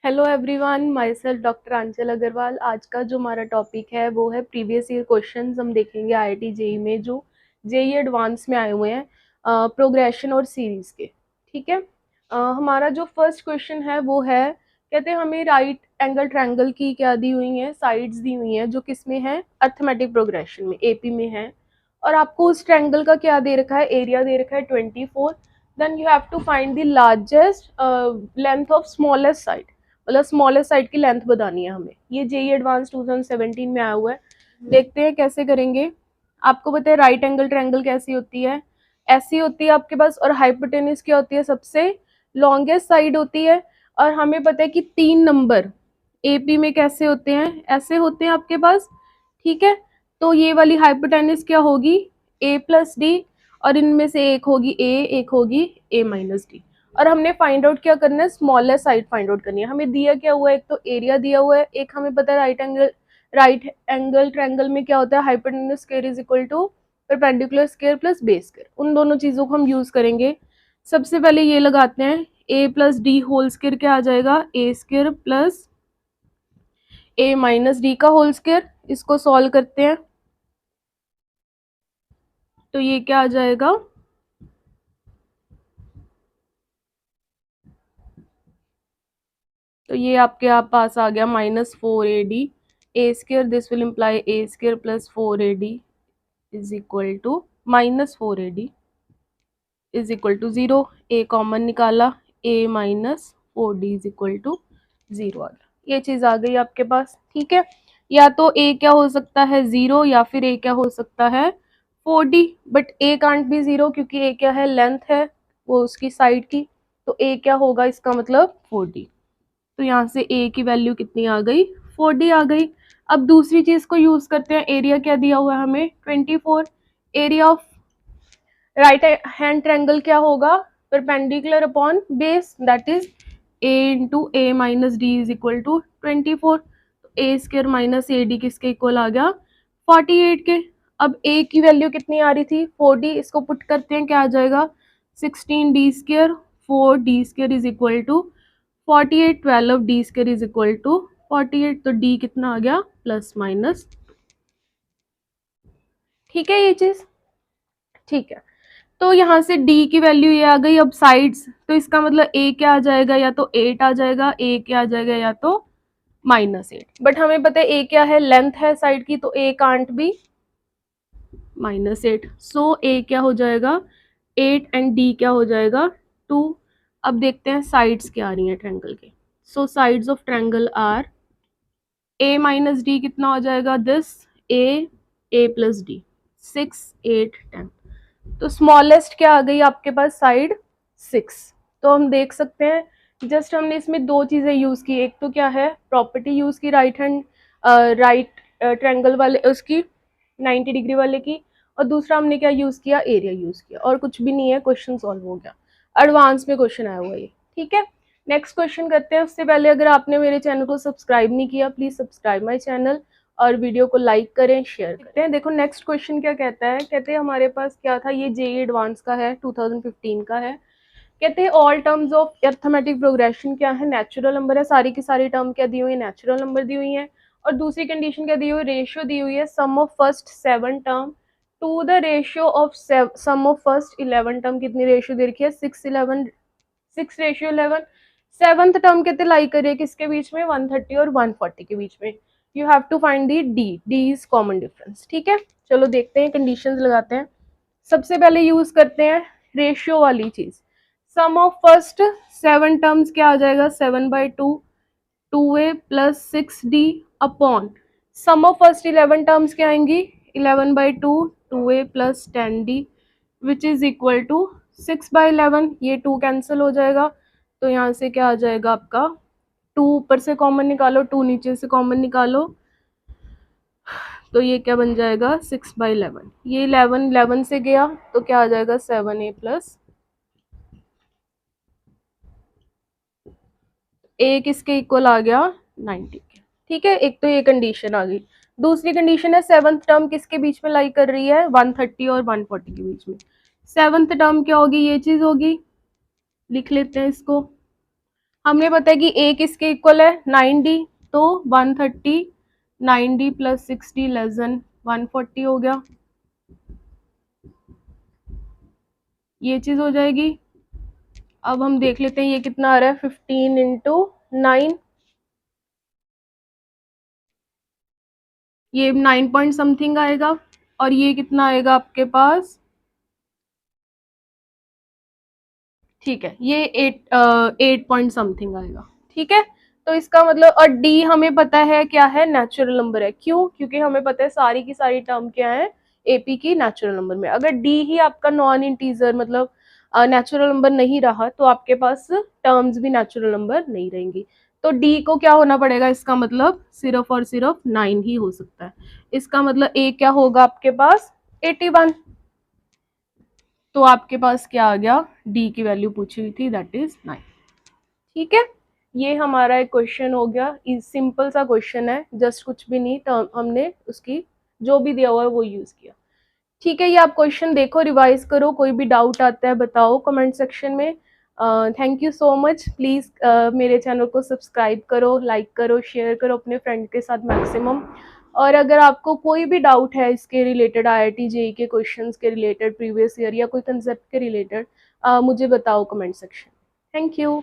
Hello everyone, myself doctor Anchal Agarwal. आज का जो हमारा टॉपिक है वो है प्रीवियस ईयर क्वेश्चंस। हम देखेंगे आईआईटी जेई में जो जेई एडवांस में आए हुए हैं प्रोग्रेशन और सीरीज के। ठीक है। हमारा जो फर्स्ट क्वेश्चन है वो है, कहते हैं हमें राइट एंगल ट्रायंगल की क्या दी हुई है, साइड्स दी हुई हैं जो किसमें है, अर्थमेटिक प्रोग्रेशन में, एपी में है। और आपको उस ट्रायंगल का क्या दे रखा है, एरिया दे रखा है 24। Then you have to find the largest length of smallest side, मतलब स्मॉलेस्ट साइड की लेंथ बतानी है हमें। ये जेई एडवांस 2017 में आया हुआ है। देखते हैं कैसे करेंगे। आपको पता है राइट एंगल ट्रायंगल कैसी होती है, ऐसी होती है आपके पास। और हाइपोटेन्यूज क्या होती है, सबसे लॉन्गेस्ट साइड होती है। और हमें पता है कि 3 नंबर एपी में कैसे होते हैं, ऐसे होते हैं आपके पास। ठीक है। तो ये वाली हाइपोटेन्यूज क्या होगी, ए प्लस डी। और इनमें से एक होगी ए, एक होगी ए माइनस डी। और हमने फाइंड आउट क्या करना है, स्मॉलेस्ट साइड फाइंड आउट करनी है। हमें दिया क्या हुआ है, एक तो एरिया दिया हुआ है, एक हमें पता है राइट एंगल ट्रायंगल में क्या होता है, hypotenuse square is equal to perpendicular square plus base square. उन दोनों चीजों को हम यूज करेंगे। सबसे पहले ये लगाते हैं, ए प्लस डी होल स्क्वायर क्या आ जाएगा, ए स्क्वायर प्लस ए माइनस डी का होल स्क्वायर। इसको सॉल्व करते हैं तो ये क्या आ जाएगा, तो ये आपके आप पास आ गया -4AD a square, this will imply a square plus 4AD is equal to -4AD is equal to 0। A common निकाला, a minus 4D is equal to 0 आ गया। ये चीज आ गई आपके पास। ठीक है। या तो ए क्या हो सकता है 0, या फिर ए क्या हो सकता है 4D। But A can't be 0 क्योंकि ए क्या है, लेंथ है वो उसकी साइड की। तो ए क्या होगा, इसका मतलब 4D। तो यहाँ से ए की वैल्यू कितनी आ गई, 4D आ गई। अब दूसरी चीज को यूज करते हैं। एरिया क्या दिया हुआ है हमें, 24। Area of right hand triangle क्या होगा, perpendicular upon base, that is a into a minus d is equal to 24। A square minus a d किसके इक्वल आ गया, 48 के। अब ए की वैल्यू कितनी आ रही थी, 4D। इसको पुट करते हैं, क्या आ जाएगा, 16D square 4D square is equal to 48। 12D square is equal to 48। तो D कितना आ गया, प्लस माइनस। ठीक है ये चीज। ठीक है। तो यहाँ से D की वैल्यू ये आ गई। अब साइड्स, तो इसका मतलब A क्या आ जाएगा, या तो 8 आ जाएगा, A क्या आ जाएगा, या तो -8। बट हमें पता है A क्या है, लेंथ है साइड की, तो A can't be -8। So A क्या हो जाएगा 8 एंड D क्या हो जाएगा 2। अब देखते हैं साइड्स क्या आ रही हैं ट्रायंगल के। So sides of triangle are A minus D कितना हो जाएगा, दिस ए प्लस डी, 6 8 10। तो स्मॉलेस्ट क्या आ गई आपके पास, साइड 6। तो हम देख सकते हैं, जस्ट हमने इसमें दो चीजें यूज की। एक तो क्या है, प्रॉपर्टी यूज की राइट ट्रायंगल वाले उसकी 90 डिग्री वाले की। और दूसरा हमने क्या यूज किया, एरिया यूज किया। और कुछ भी नहीं है, क्वेश्चन सॉल्व हो गया। एडवांस में क्वेश्चन आया हुआ ये। ठीक है। नेक्स्ट क्वेश्चन करते हैं। उससे पहले अगर आपने मेरे चैनल को सब्सक्राइब नहीं किया, प्लीज सब्सक्राइब माय चैनल और वीडियो को लाइक करें, शेयर करें। देखो नेक्स्ट क्वेश्चन क्या कहता है, कहते हैं हमारे पास क्या था, ये जेई एडवांस का है, 2015 का है। कहते हैं all terms of arithmetic progression क्या है, नेचुरल नंबर है। सारी की सारी टर्म क्या दी हुई है, नेचुरल नंबर दी हुई है। और दूसरी कंडीशन क्या दी हुई है, रेशियो दी हुई है, sum of first 7 term to the ratio of sum of first 11 term. कितनी रेशियो दे रखी है, 6:11 सेवंथ टर्म कहते लाई करिए किसके बीच में, 130 और 140 के बीच में। You have to find d is common difference. ठीक है। चलो देखते हैं, कंडीशंस लगाते हैं। सबसे पहले यूज करते हैं रेशियो वाली चीज। सम ऑफ फर्स्ट 7 टर्म्स क्या आ जाएगा, 7/2 2a plus 6d upon sum of first 11 terms क्या आएंगी, 11/2 2a plus 10d which is equal to 6/11। ये 2 कैंसिल हो जाएगा। तो यहाँ से क्या आ जाएगा आपका, 2 ऊपर से कॉमन निकालो, 2 नीचे से कॉमन निकालो। तो ये क्या बन जाएगा, 6/11। ये 11 से गया तो क्या आ जाएगा, 7a प्लस ए किसके इक्वल आ गया, 90 के। ठीक है। एक तो ये कंडीशन आ गई। दूसरी कंडीशन है, सेवंथ टर्म किसके बीच में लाई कर रही है, 130 और 140 के बीच में। सेवंथ टर्म क्या होगी, ये चीज होगी, लिख लेते हैं इसको। हमें पता है कि a किसके इक्वल है 9d, तो 130 9d प्लस 60 लेस देन 140 हो गया, ये चीज हो जाएगी। अब हम देख लेते हैं ये कितना आ रहा है 15 इंटू 9, ये 9 पॉइंट समथिंग आएगा, और ये कितना आएगा आपके पास, ठीक है ये 8 पॉइंट समथिंग आएगा, ठीक है। तो इसका मतलब, और डी हमें पता है क्या है, नेचुरल नंबर है, क्यों, क्योंकि हमें पता है सारी की सारी टर्म क्या है एपी की नेचुरल नंबर में। अगर डी ही आपका नॉन इंटीजर मतलब नेचुरल नंबर नहीं रहा तो आपके पास टर्म्स भी नेचुरल नंबर नहीं रहेंगी। तो डी को क्या होना पड़ेगा, इसका मतलब सिर्फ और सिर्फ 9 ही हो सकता है। इसका मतलब ए क्या होगा आपके पास 81। तो आपके पास क्या आ गया, डी की वैल्यू पूछी हुई थी दैट इज 9, ठीक है। ये हमारा एक क्वेश्चन हो गया, सिंपल सा क्वेश्चन है, जस्ट कुछ भी नहीं, तो हमने उसकी जो भी दिया हुआ है वो यूज किया, ठीक है। ये आप क्वेश्चन देखो, रिवाइज करो, कोई भी डाउट आता है बताओ कमेंट सेक्शन में। Thank you so much, please मेरे चैनल को सब्सक्राइब करो, लाइक करो, शेयर करो अपने फ्रेंड के साथ मैक्सिमम। और अगर आपको कोई भी डाउट है इसके रिलेटेड, आईआईटी जेईई के क्वेश्चंस के रिलेटेड, प्रीवियस ईयर या कोई कंसेप्ट के रिलेटेड, मुझे बताओ कमेंट सेक्शन। Thank you.